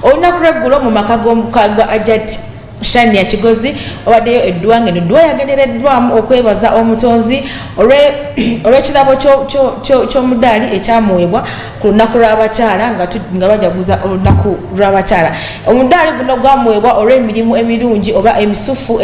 olunaku lweggulo mu maka g'omukaga Ajat Shania Kigozi obaddeyo eddwanga eno eddwa yagendereddwamu okwebaza omutonzi olw'ekirabo ky'omudaali ekyamuweebwa ku lunaku lw'abakyala nga bajaguza olunaku lw'abakyala. Omudaali guno gwamuweebwa olw'emirimu emirungi oba emisufu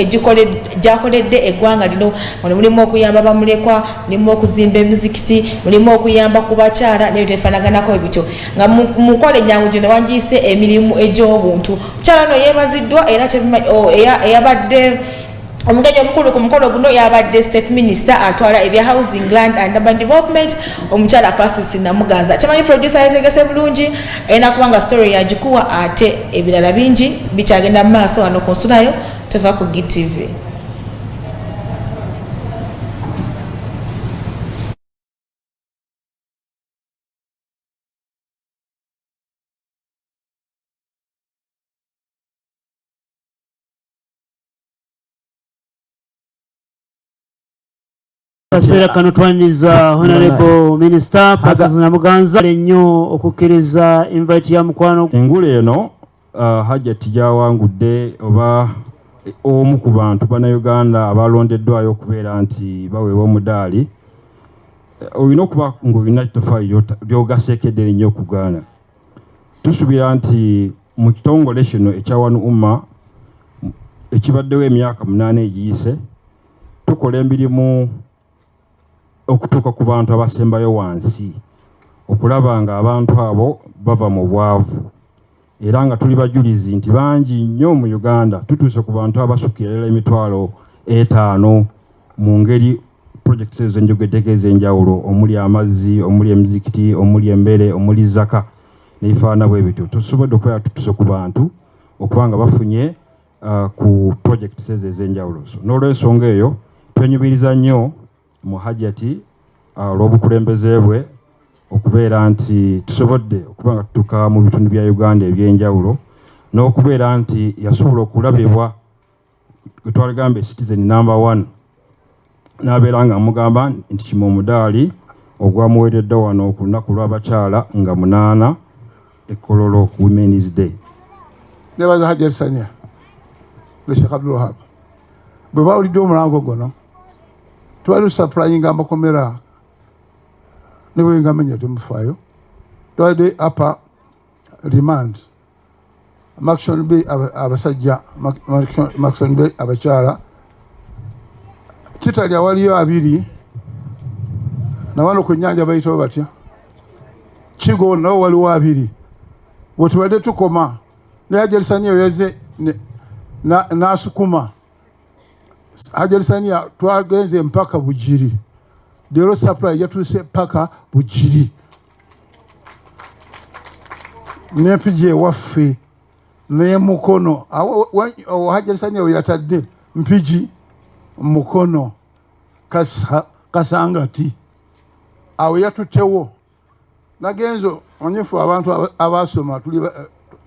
gyakoledde eggwanga lino. Mulimu okuyamba bamulekwa, mulimu okuzimba emizikiti, mulimu okuyamba ku bakyala n'ebintu ebifaanaganako ebityo. Nga mu nkola ennyangu gino wangiise emirimu egy'obuntu. Mukyala ono yeebaziddwa era eyabadde omugenyi omukulu ku mukolo guno yabadde State Minister atwala ebya Housing, Land and Urban Development omukyala Pacis Namuganza. Kyamanyi producer yategese bulungi ena kubanga story yagikuwa ate ebirala bingi bikyagenda mu maaso wano ku Nsunayo teva ku GTV. Kaseera kano twaniriza Honorable Minister Pacis Namuganza ennyo okukkiriza invite ya mukwano. Engule eno Hajjati gyawangudde oba omu ku bantu bannayuganda abalondeddwayo okubeera nti baweebwa omudaali olina okuba ng'olina ettoffaali ly'ogaseekedde ennyo okugaana. Tusuubira nti mu kitongole kino ekya One Umma ekibaddewo emyaka 8 egiyise tukola emirimu okutuuka ku bantu abasembayo wansi okulaba nga abantu abo bava mu bwavu era nga tuli bajulizi nti bangi nnyo mu Uganda tutuuse ku bantu abasukira emitwalo 5 mu ngeri projects ez'enjogeddeko ez'enjawulo omuli amazzi, omuli emizikiti, omuli emmere, omuli zaka n'ebifaana bwe bityo. Tusobodde okubeera tutuuse ku bantu okuba nga bafunye ku projects ezo ez'enjawulo. N'olw'ensonga eyo twenyumiriza nnyo mu Hajjati olw'obukulembeze bwe okubeera nti tusobodde okuba nga tutuuka mu bitundu bya Uganda eby'enjawulo n'okubeera nti yasobola okulabibwa gwe twagamba citizen number 1 n'abeera nga amugamba nti kima omudaali ogwamuweeredde wano ku lunaku lw'abakyala nga 8 Kololo Women's Day. Nebaza Hajjati Shania le Sheikh Abdul Wahab bwe bawulidde omulango guno twali tusaplayinga amakomera ne bwe ngamenya temufaayo twali apa remand Maxon Bay abasajja Maxon Bay abakyala kitali awaliyo 2 na wano ku nnyanja bayitawo batya Kigo nawo waliwo 2 wetubadde tukoma ne Hajjati Shania yaze n'asukuma Hajjati Shania twagenze mpaka Bugiri dero supply yatuse paka Bugiri nepije waffe ne Mukono Hajjati Shania yatadde mpiji Mukono Kasangati awo yatutewo nagenzo onyefu abantu abasoma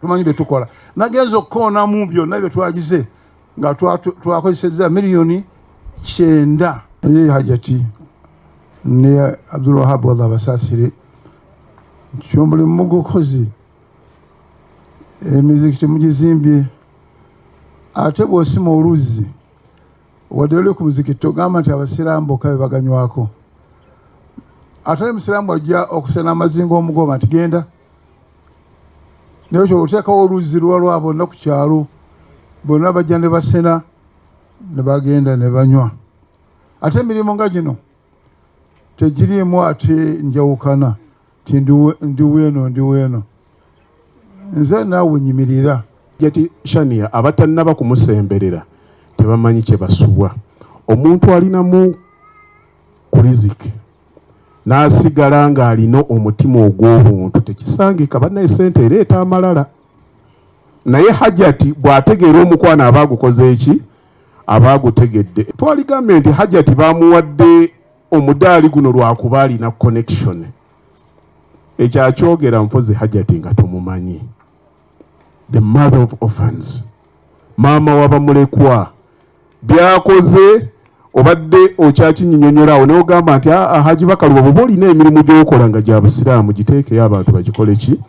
tumanyi betukola nagenzo kona mu byonna bye twagize nga twakozeseza miliyoni 9 ye Hajjati ne Abdul Wahab Allah basasire kyombuli mugukozi emizikiti mugizimbye ate bwosima oluzi wadde ku muzikiti togamba nti abasiramu kabe baganywako ate musiramu ajja okusena amazingo omugoba nti genda nekyo oteekawo oluzi lwalwa bonna ku kyalo bonna bajja ne basena ne bagenda ne banywa ate emirimu nga gino tegirimu ate njawukana ti ndi weeno nze naawe nyimirira. Hajjati Shania abatannaba kumusemberera tebamanyi kye basubwa. Omuntu alinamu ku riziki n'asigala ng'alina omutima ogw'obuntu tekisangika bannaye ssente ereeta amalala. Naye Hajjati bw'ategeera omukwana aba agukoze eki aba agutegedde. Twaligambe nti Hajjati bamuwadde omudaali guno lwakuba alina connection. Ekyo akyogera mpozi Hajjati nga tumumanyi. The mother of orphans, maama wabamulekwa, byakoze obadde okyakinnyonnyolaawo n'ogamba nti Haji Bakaluba bw'oba olina emirimu gy'okola nga gy'Abasiraamu giteekeyo abantu bagikole ki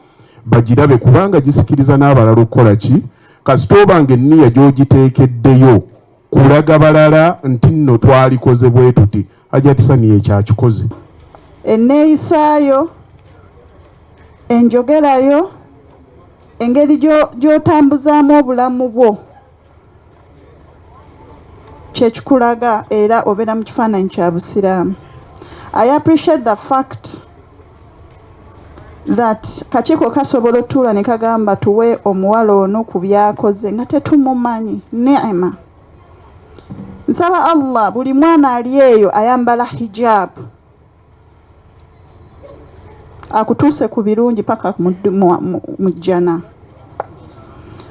bagirabe kubanga gisikiriza n'abalala okukola ki kasita obanga enniya gy'ogiteekeddeyo kulaga balala nti nno twalikoze bwe tuti Hajjati Saniya ekyakikoze. Enneeyisaayo, enjogerayo, engeri gy'otambuzaamu obulamu bwo kyekikulaga era obeera mu kifaananyi kya busiraamu. I appreciate the fact that kakiiko kasobola otuula ne kagamba tuwe omuwala ono ku byakoze nga tetumumanyi. Neema. Nsaba Allah buli mwana ali eyo ayambala hijab akutuuse ku birungi paka mu jjana.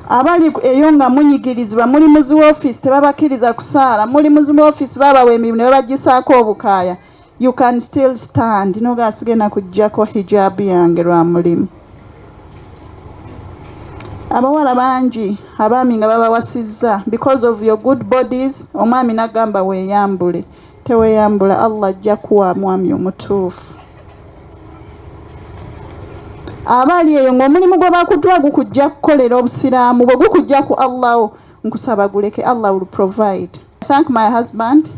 Abali eyo nga munyigirizibwa muli muzi w'ofiisi tebabakkiriza kusaala, muli muzi w'ofiisi babawa emirimu ne babagisaako obukaaya, you can still stand. Noga asigenda kujjako hijab yange lwa mulimu. Abawala bangi abaami nga babawasizza because of your good bodies. Omwami nagamba weeyambule, teweeyambula Allah ajja kuwa mwami omutuufu. Abali eyo ng'omulimu gwe bakutuwa gukujja kukolera obusiraamu bwe gukujja ku Allah, nkusaba guleke, Allah will provide. I thank my husband.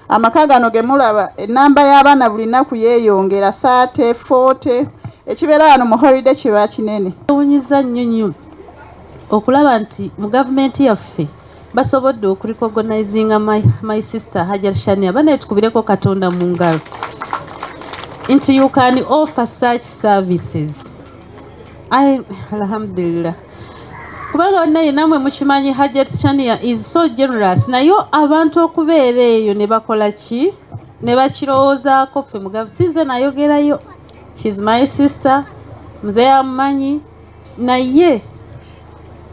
Amaka gano ge mulaba enamba y'abaana buli nnaku yeeyongera 30, 40. Ekibeera wano mu holiday kiba kinene. Ewunyiza nnyo okulaba nti mu gavumenti yaffe basobodde okurecognizinga my sister Hajjati Shania. Bana tukubireko Katonda mu ngalo nti you can offer such services. Alhamdulillah. Kubanga naye namwe mukimanyi Hajjati Shania is so generous. Nayo abantu okubeera eyo ne bakola ki ne bakirowoozaako ffe mu gavumenti. Sinze nayogerayo, she's my sister, mzee amumanyi, naye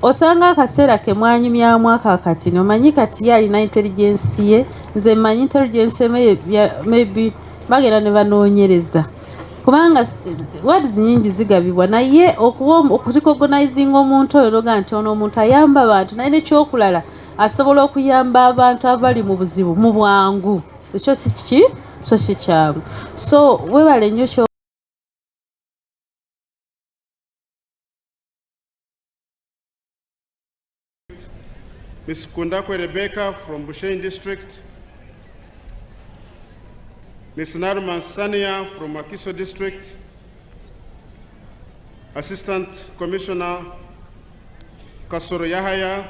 osanga akaseera ke mwanyumyamu akakati nomanyi kati yalina intelligence ye, nze manyi intelligence maybe bagenda ne banoonyereza kubanga words nyingi zigabibwa, naye okurecognizinga omuntu oyo noga nti ono omuntu ayamba abantu naye nekyokulala asobola okuyamba abantu abali mu buzibu mu bwangu, ekyo si kiki so si kyangu. So webale nnyo Ms. Kundakwe Rebecca from Bushenyi District, Ms. Narman Sania from Akiso District, Assistant Commissioner Kasoro Yahaya